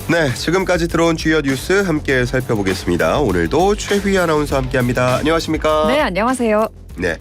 네, 지금까지 들어온 주요 뉴스 함께 살펴보겠습니다. 오늘도 최휘 아나운서 함께합니다. 안녕하십니까? 네, 안녕하세요. 네,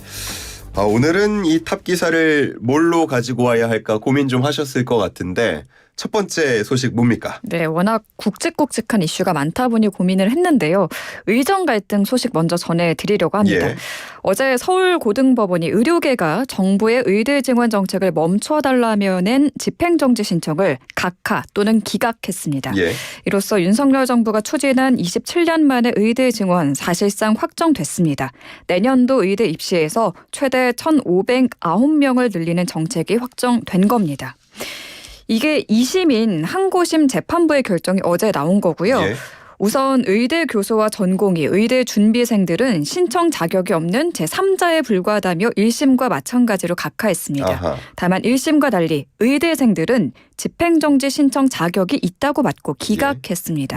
오늘은 이 탑 기사를 뭘로 가지고 와야 할까 고민 좀 하셨을 것 같은데 첫 번째 소식 뭡니까? 네, 워낙 굵직굵직한 이슈가 많다 보니 고민을 했는데요. 의정 갈등 소식 먼저 전해드리려고 합니다. 예. 어제 서울고등법원이 의료계가 정부의 의대 증원 정책을 멈춰달라며 낸 집행정지 신청을 각하 또는 기각했습니다. 예. 이로써 윤석열 정부가 추진한 27년 만에 의대 증원 사실상 확정됐습니다. 내년도 의대 입시에서 최대 1,509명을 늘리는 정책이 확정된 겁니다. 이게 2심인 항고심 재판부의 결정이 어제 나온 거고요. 예. 우선 의대 교수와 전공의, 의대 준비생들은 신청 자격이 없는 제3자에 불과하다며 1심과 마찬가지로 각하했습니다. 아하. 다만 1심과 달리 의대생들은 집행정지 신청 자격이 있다고 받고 기각했습니다.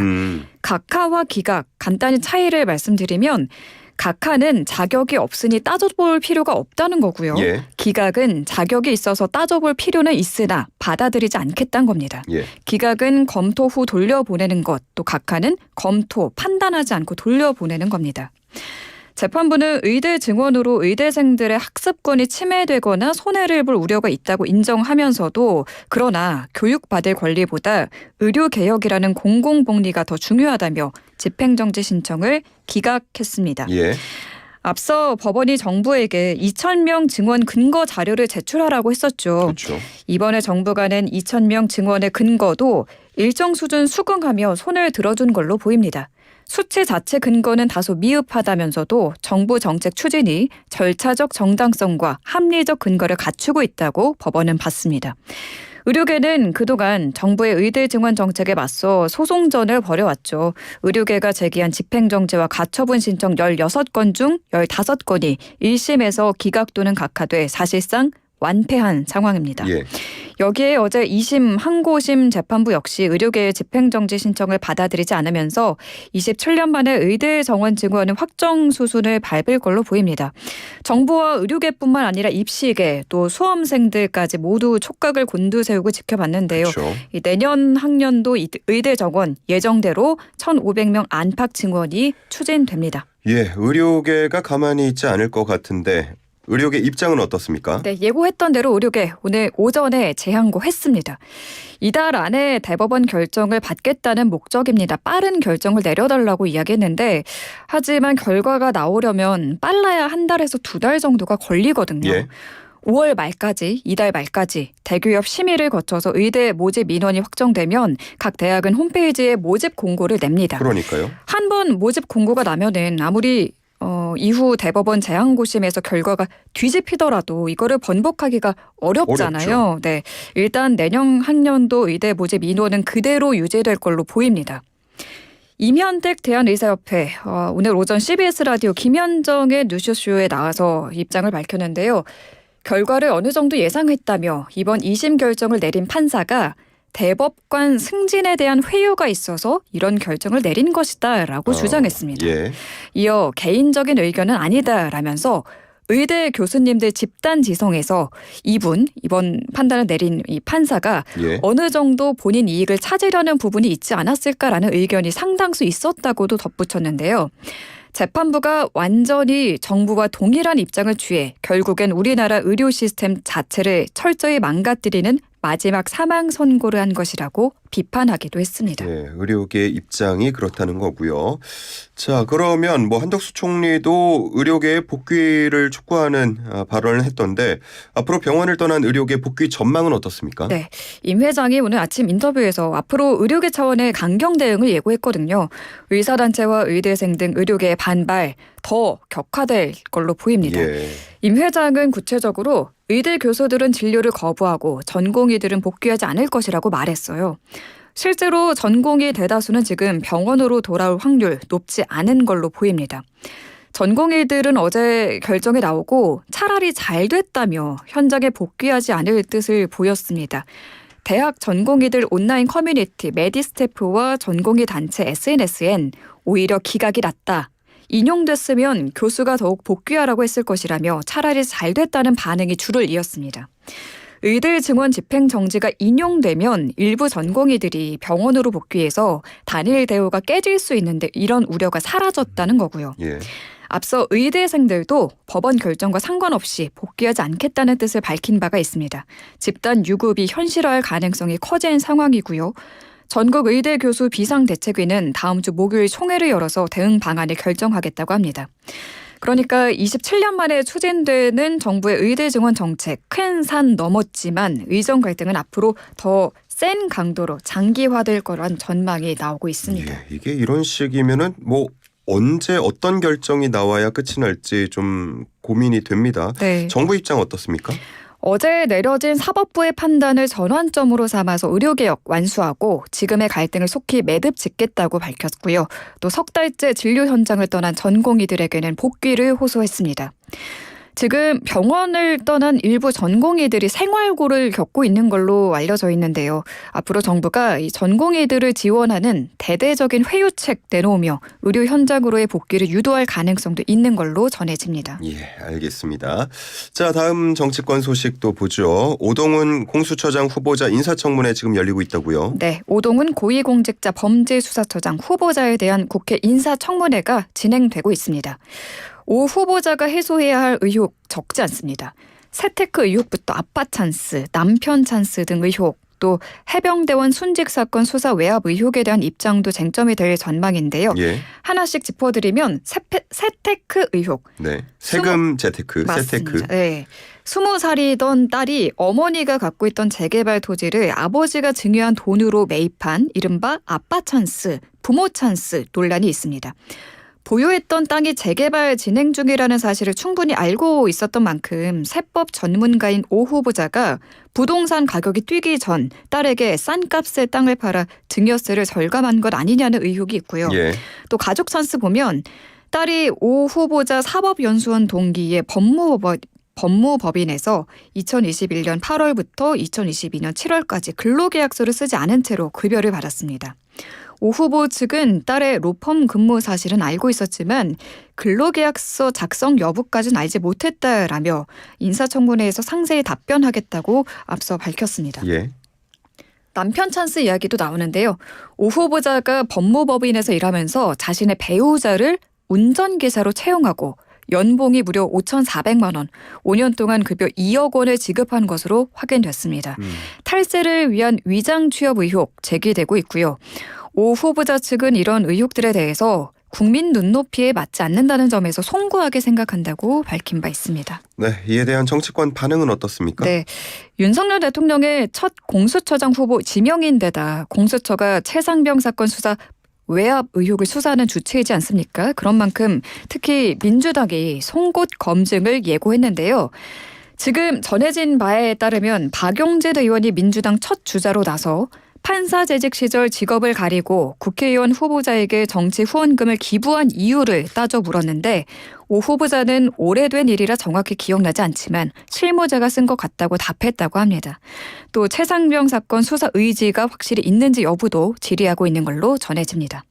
각하와 기각, 간단히 차이를 말씀드리면 각하는 자격이 없으니 따져볼 필요가 없다는 거고요. 예. 기각은 자격이 있어서 따져볼 필요는 있으나 받아들이지 않겠다는 겁니다. 예. 기각은 검토 후 돌려보내는 것, 또 각하는 검토, 판단하지 않고 돌려보내는 겁니다. 재판부는 의대 증원으로 의대생들의 학습권이 침해되거나 손해를 볼 우려가 있다고 인정하면서도 그러나 교육받을 권리보다 의료개혁이라는 공공복리가 더 중요하다며 집행정지 신청을 기각했습니다. 예. 앞서 법원이 정부에게 2,000명 증원 근거 자료를 제출하라고 했었죠. 그렇죠. 이번에 정부가 낸 2,000명 증원의 근거도 일정 수준 수긍하며 손을 들어준 걸로 보입니다. 수치 자체 근거는 다소 미흡하다면서도 정부 정책 추진이 절차적 정당성과 합리적 근거를 갖추고 있다고 법원은 봤습니다. 의료계는 그동안 정부의 의대 증원 정책에 맞서 소송전을 벌여왔죠. 의료계가 제기한 집행정지와 가처분 신청 16건 중 15건이 1심에서 기각 또는 각하돼 사실상 완패한 상황입니다. 예. 여기에 어제 2심 항고심 재판부 역시 의료계의 집행정지 신청을 받아들이지 않으면서 27년 만에 의대 정원 증원은 확정 수순을 밟을 걸로 보입니다. 정부와 의료계뿐만 아니라 입시계 또 수험생들까지 모두 촉각을 곤두세우고 지켜봤는데요. 그렇죠. 내년 학년도 의대 정원 예정대로 1,500명 안팎 증원이 추진됩니다. 예, 의료계가 가만히 있지 않을 것 같은데 의료계 입장은 어떻습니까? 네, 예고했던 대로 의료계 오늘 오전에 재항고했습니다. 이달 안에 대법원 결정을 받겠다는 목적입니다. 빠른 결정을 내려달라고 이야기했는데 하지만 결과가 나오려면 빨라야 한 달에서 2달 정도가 걸리거든요. 예. 5월 말까지, 이달 말까지 대교협 심의를 거쳐서 의대 모집 민원이 확정되면 각 대학은 홈페이지에 모집 공고를 냅니다. 그러니까요. 한 번 모집 공고가 나면은 아무리 이후 대법원 재항고심에서 결과가 뒤집히더라도 이거를 번복하기가 어렵잖아요. 어렵죠. 네, 일단 내년 학년도 의대 모집 인원은 그대로 유지될 걸로 보입니다. 임현택 대한의사협회 오늘 오전 CBS 라디오 김현정의 뉴스쇼에 나와서 입장을 밝혔는데요. 결과를 어느 정도 예상했다며 이번 2심 결정을 내린 판사가 대법관 승진에 대한 회유가 있어서 이런 결정을 내린 것이다라고 주장했습니다. 예. 이어 개인적인 의견은 아니다라면서 의대 교수님들 집단 지성에서 이번 판단을 내린 이 판사가 예. 어느 정도 본인 이익을 찾으려는 부분이 있지 않았을까라는 의견이 상당수 있었다고도 덧붙였는데요. 재판부가 완전히 정부와 동일한 입장을 취해 결국엔 우리나라 의료 시스템 자체를 철저히 망가뜨리는 마지막 사망 선고를 한 것이라고 비판하기도 했습니다. 예, 의료계 입장이 그렇다는 거고요. 자, 그러면 한덕수 총리도 의료계의 복귀를 촉구하는 발언을 했던데 앞으로 병원을 떠난 의료계 복귀 전망은 어떻습니까? 네, 임 회장이 오늘 아침 인터뷰에서 앞으로 의료계 차원의 강경 대응을 예고했거든요. 의사단체와 의대생 등 의료계의 반발 더 격화될 걸로 보입니다. 예. 임 회장은 구체적으로 의대 교수들은 진료를 거부하고 전공의들은 복귀하지 않을 것이라고 말했어요. 실제로 전공의 대다수는 지금 병원으로 돌아올 확률 높지 않은 걸로 보입니다. 전공의들은 어제 결정이 나오고 차라리 잘 됐다며 현장에 복귀하지 않을 뜻을 보였습니다. 대학 전공의들 온라인 커뮤니티 메디스태프와 전공의 단체 SNS엔 오히려 기각이 낫다. 인용됐으면 교수가 더욱 복귀하라고 했을 것이라며 차라리 잘 됐다는 반응이 줄을 이었습니다. 의대 증원 집행 정지가 인용되면 일부 전공의들이 병원으로 복귀해서 단일 대우가 깨질 수 있는데 이런 우려가 사라졌다는 거고요. 예. 앞서 의대생들도 법원 결정과 상관없이 복귀하지 않겠다는 뜻을 밝힌 바가 있습니다. 집단 유급이 현실화할 가능성이 커진 상황이고요. 전국 의대 교수 비상대책위는 다음 주 목요일 총회를 열어서 대응 방안을 결정하겠다고 합니다. 그러니까 27년 만에 추진되는 정부의 의대 증원 정책 큰 산 넘었지만 의정 갈등은 앞으로 더 센 강도로 장기화될 거란 전망이 나오고 있습니다. 예, 이게 이런 식이면은 뭐 언제 어떤 결정이 나와야 끝이 날지 좀 고민이 됩니다. 네. 정부 입장 어떻습니까? 어제 내려진 사법부의 판단을 전환점으로 삼아서 의료개혁 완수하고 지금의 갈등을 속히 매듭 짓겠다고 밝혔고요. 또 석 달째 진료 현장을 떠난 전공의들에게는 복귀를 호소했습니다. 지금 병원을 떠난 일부 전공의들이 생활고를 겪고 있는 걸로 알려져 있는데요. 앞으로 정부가 이 전공의들을 지원하는 대대적인 회유책 내놓으며 의료 현장으로의 복귀를 유도할 가능성도 있는 걸로 전해집니다. 예, 알겠습니다. 자, 다음 정치권 소식도 보죠. 오동훈 공수처장 후보자 인사청문회 지금 열리고 있다고요? 네, 오동훈 고위공직자 범죄수사처장 후보자에 대한 국회 인사청문회가 진행되고 있습니다. 오 후보자가 해소해야 할 의혹 적지 않습니다. 세테크 의혹부터 아빠 찬스, 남편 찬스 등 의혹, 또 해병대원 순직 사건 수사 외압 의혹에 대한 입장도 쟁점이 될 전망인데요. 예. 하나씩 짚어드리면 세테크 의혹. 네. 세금 재테크, 맞습니다. 세테크. 네. 20살이던 딸이 어머니가 갖고 있던 재개발 토지를 아버지가 증여한 돈으로 매입한 이른바 아빠 찬스, 부모 찬스 논란이 있습니다. 보유했던 땅이 재개발 진행 중이라는 사실을 충분히 알고 있었던 만큼 세법 전문가인 오 후보자가 부동산 가격이 뛰기 전 딸에게 싼 값에 땅을 팔아 증여세를 절감한 것 아니냐는 의혹이 있고요. 예. 또 가족 찬스 보면 딸이 오 후보자 사법연수원 동기의 법무법인에서 2021년 8월부터 2022년 7월까지 근로계약서를 쓰지 않은 채로 급여를 받았습니다. 오 후보 측은 딸의 로펌 근무 사실은 알고 있었지만 근로계약서 작성 여부까지는 알지 못했다라며 인사청문회에서 상세히 답변하겠다고 앞서 밝혔습니다. 예. 남편 찬스 이야기도 나오는데요. 오 후보자가 법무법인에서 일하면서 자신의 배우자를 운전기사로 채용하고 연봉이 무려 5,400만 원, 5년 동안 급여 2억 원을 지급한 것으로 확인됐습니다. 탈세를 위한 위장 취업 의혹 제기되고 있고요. 오 후보자 측은 이런 의혹들에 대해서 국민 눈높이에 맞지 않는다는 점에서 송구하게 생각한다고 밝힌 바 있습니다. 네, 이에 대한 정치권 반응은 어떻습니까? 네, 윤석열 대통령의 첫 공수처장 후보 지명인 데다 공수처가 최상병 사건 수사 외압 의혹을 수사하는 주체이지 않습니까? 그런 만큼 특히 민주당이 송곳 검증을 예고했는데요. 지금 전해진 바에 따르면 박용진 의원이 민주당 첫 주자로 나서 판사 재직 시절 직업을 가리고 국회의원 후보자에게 정치 후원금을 기부한 이유를 따져 물었는데 오 후보자는 오래된 일이라 정확히 기억나지 않지만 실무자가 쓴 것 같다고 답했다고 합니다. 또 최상병 사건 수사 의지가 확실히 있는지 여부도 질의하고 있는 걸로 전해집니다.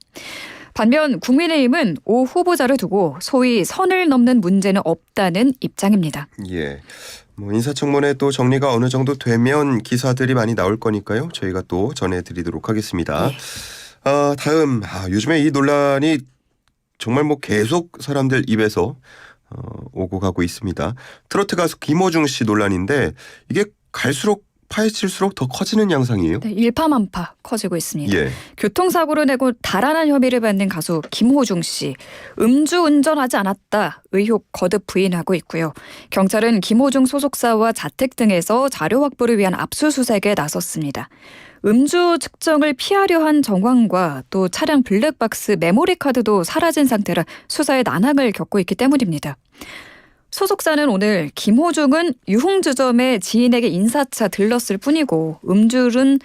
반면 국민의힘은 오 후보자를 두고 소위 선을 넘는 문제는 없다는 입장입니다. 예. 뭐 인사청문회 또 정리가 어느 정도 되면 기사들이 많이 나올 거니까요. 저희가 또 전해드리도록 하겠습니다. 네. 다음 요즘에 이 논란이 정말 뭐 계속 사람들 입에서 오고 가고 있습니다. 트로트 가수 김호중 씨 논란인데 이게 갈수록 파헤칠수록 더 커지는 양상이에요. 네, 일파만파 커지고 있습니다. 예. 교통사고를 내고 달아난 혐의를 받는 가수 김호중 씨. 음주운전하지 않았다 의혹 거듭 부인하고 있고요. 경찰은 김호중 소속사와 자택 등에서 자료 확보를 위한 압수수색에 나섰습니다. 음주 측정을 피하려 한 정황과 또 차량 블랙박스 메모리 카드도 사라진 상태라 수사에 난항을 겪고 있기 때문입니다. 소속사는 오늘 김호중은 유흥주점에 지인에게 인사차 들렀을 뿐이고 음주는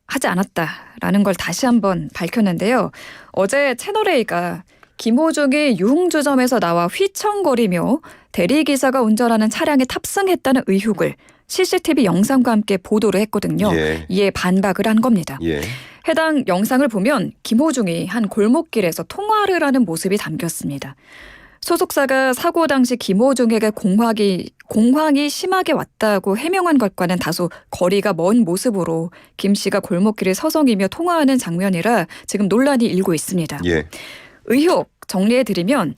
하지 않았다라는 걸 다시 한번 밝혔는데요. 어제 채널A가 김호중이 유흥주점에서 나와 휘청거리며 대리기사가 운전하는 차량에 탑승했다는 의혹을 CCTV 영상과 함께 보도를 했거든요. 예. 이에 반박을 한 겁니다. 예. 해당 영상을 보면 김호중이 한 골목길에서 통화를 하는 모습이 담겼습니다. 소속사가 사고 당시 김호중에게 공황이 심하게 왔다고 해명한 것과는 다소 거리가 먼 모습으로 김 씨가 골목길을 서성이며 통화하는 장면이라 지금 논란이 일고 있습니다. 예. 의혹 정리해드리면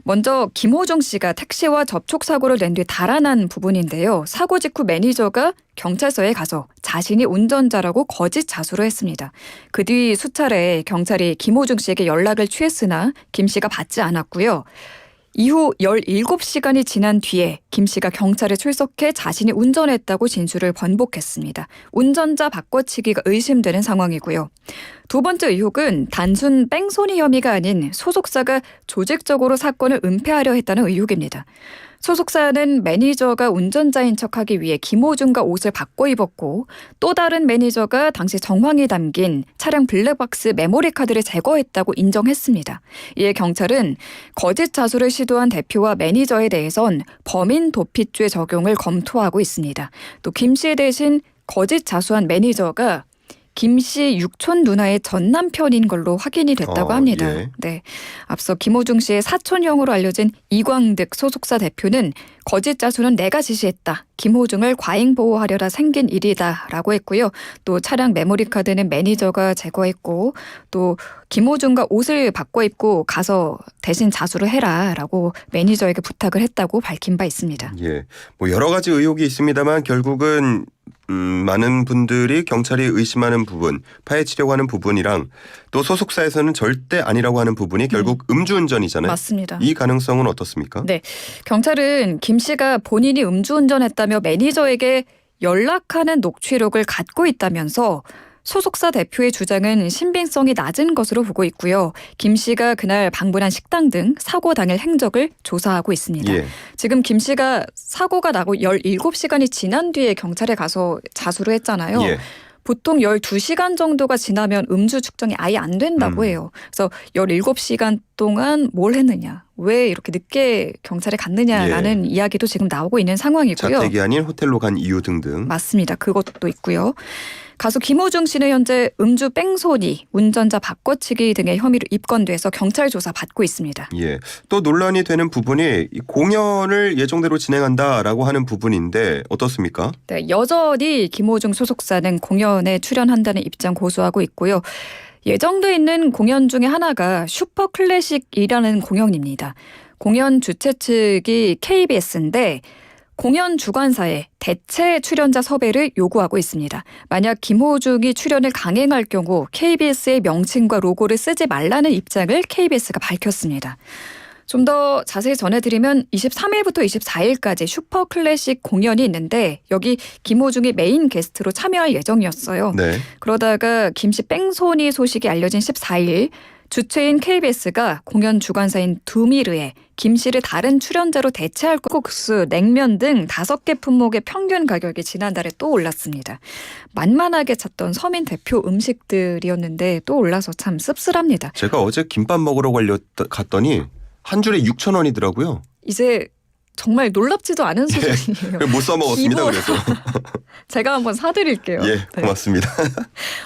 먼저 김호중 씨가 택시와 접촉사고를 낸 뒤 달아난 부분인데요. 사고 직후 매니저가 경찰서에 가서 자신이 운전자라고 거짓 자수를 했습니다. 그 뒤 수차례 경찰이 김호중 씨에게 연락을 취했으나 김 씨가 받지 않았고요. 이후 17시간이 지난 뒤에 김 씨가 경찰에 출석해 자신이 운전했다고 진술을 번복했습니다. 운전자 바꿔치기가 의심되는 상황이고요. 두 번째 의혹은 단순 뺑소니 혐의가 아닌 소속사가 조직적으로 사건을 은폐하려 했다는 의혹입니다. 소속사는 매니저가 운전자인 척하기 위해 김호중과 옷을 바꿔 입었고 또 다른 매니저가 당시 정황이 담긴 차량 블랙박스 메모리 카드를 제거했다고 인정했습니다. 이에 경찰은 거짓 자수를 시도한 대표와 매니저에 대해선 범인 도피죄 적용을 검토하고 있습니다. 또 김 씨 대신 거짓 자수한 매니저가 김 씨 육촌 누나의 전 남편인 걸로 확인이 됐다고 합니다. 예. 네, 앞서 김호중 씨의 사촌형으로 알려진 이광득 소속사 대표는 거짓 자수는 내가 지시했다. 김호중을 과잉 보호하려다 생긴 일이다라고 했고요. 또 차량 메모리 카드는 매니저가 제거했고 또 김호중과 옷을 바꿔 입고 가서 대신 자수를 해라라고 매니저에게 부탁을 했다고 밝힌 바 있습니다. 예. 뭐 여러 가지 의혹이 있습니다만 결국은 많은 분들이 경찰이 의심하는 부분, 파헤치려고 하는 부분이랑 또 소속사에서는 절대 아니라고 하는 부분이 결국 음주운전이잖아요. 맞습니다. 이 가능성은 어떻습니까? 네, 경찰은 김 씨가 본인이 음주운전했다며 매니저에게 연락하는 녹취록을 갖고 있다면서 소속사 대표의 주장은 신빙성이 낮은 것으로 보고 있고요. 김 씨가 그날 방문한 식당 등 사고 당일 행적을 조사하고 있습니다. 예. 지금 김 씨가 사고가 나고 17시간이 지난 뒤에 경찰에 가서 자수를 했잖아요. 예. 보통 12시간 정도가 지나면 음주 측정이 아예 안 된다고 해요. 그래서 17시간 동안 뭘 했느냐, 왜 이렇게 늦게 경찰에 갔느냐라는 이야기도 지금 나오고 있는 상황이고요. 자택이 아닌 호텔로 간 이유 등등. 맞습니다. 그것도 있고요. 가수 김호중 씨는 현재 음주 뺑소니, 운전자 바꿔치기 등의 혐의로 입건돼서 경찰 조사 받고 있습니다. 예. 또 논란이 되는 부분이 이 공연을 예정대로 진행한다라고 하는 부분인데 어떻습니까? 네, 여전히 김호중 소속사는 공연에 출연한다는 입장 고수하고 있고요. 예정돼 있는 공연 중에 하나가 슈퍼 클래식이라는 공연입니다. 공연 주최 측이 KBS인데 공연 주관사에 대체 출연자 섭외를 요구하고 있습니다. 만약 김호중이 출연을 강행할 경우 KBS의 명칭과 로고를 쓰지 말라는 입장을 KBS가 밝혔습니다. 좀 더 자세히 전해드리면 23일부터 24일까지 슈퍼 클래식 공연이 있는데 여기 김호중이 메인 게스트로 참여할 예정이었어요. 네. 그러다가 김씨 뺑소니 소식이 알려진 14일 주최인 KBS가 공연 주관사인 두미르에 김 씨를 다른 출연자로 대체할 국수, 냉면 등 5개 품목의 평균 가격이 지난달에 또 올랐습니다. 만만하게 찾던 서민 대표 음식들이었는데 또 올라서 참 씁쓸합니다. 제가 어제 김밥 먹으러 갔더니 한 줄에 6,000원이더라고요. 이제 정말 놀랍지도 않은 수준이에요. 못 써먹었습니다. 기본- 그래서. 제가 한번 사드릴게요. 예, 네. 고맙습니다.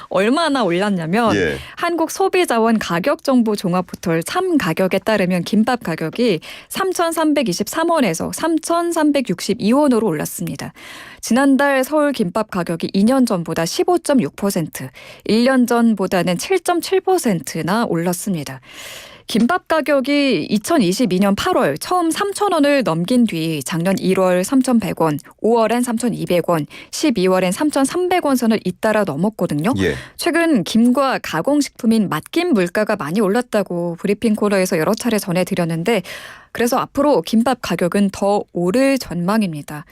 얼마나 올랐냐면 예. 한국소비자원 가격정보종합포털 참가격에 따르면 김밥 가격이 3,323원에서 3,362원으로 올랐습니다. 지난달 서울 김밥 가격이 2년 전보다 15.6%, 1년 전보다는 7.7%나 올랐습니다. 김밥 가격이 2022년 8월 처음 3,000원을 넘긴 뒤 작년 1월 3,100원, 5월엔 3,200원, 12월엔 3,300원 선을 잇따라 넘었거든요. 예. 최근 김과 가공식품인 맛김 물가가 많이 올랐다고 브리핑 코너에서 여러 차례 전해드렸는데 그래서 앞으로 김밥 가격은 더 오를 전망입니다.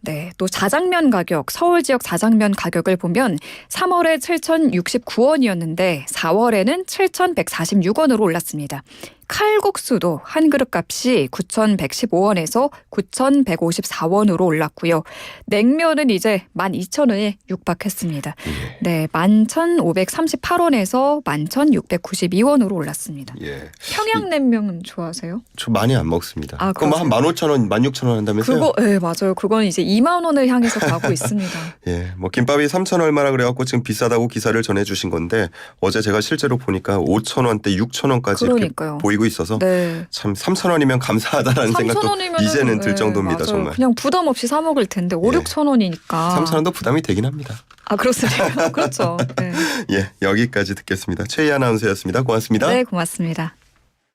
네, 또 자장면 가격, 서울 지역 자장면 가격을 보면 3월에 7,069원이었는데 4월에는 7,146원으로 올랐습니다. 칼국수도 한 그릇 값이 9,115원에서 9,154원으로 올랐고요. 냉면은 이제 12,000원에 육박했습니다. 네, 11,538원에서 11,692원으로 올랐습니다. 예. 평양냉면 좋아하세요? 저 많이 안 먹습니다. 아, 그럼 한 15,000원, 16,000원 한다면서요? 그거, 네, 맞아요. 그건 이제 2만 원을 향해서 가고 있습니다. 예, 뭐 김밥이 3,000 얼마라 그래갖고 지금 비싸다고 기사를 전해주신 건데 어제 제가 실제로 보니까 5,000원대, 6,000원까지 이렇게 그러니까요. 보이고 알고 있어서 네. 참 3,000원이면 감사하다라는 생각도 3,000원이면 이제는 들 정도입니다. 정말. 그냥 부담 없이 사 먹을 텐데 5, 예. 6,000원이니까. 3,000원도 부담이 되긴 합니다. 아 그렇습니다. 그렇죠. 네. 예, 여기까지 듣겠습니다. 최희 아나운서였습니다. 고맙습니다. 네, 고맙습니다.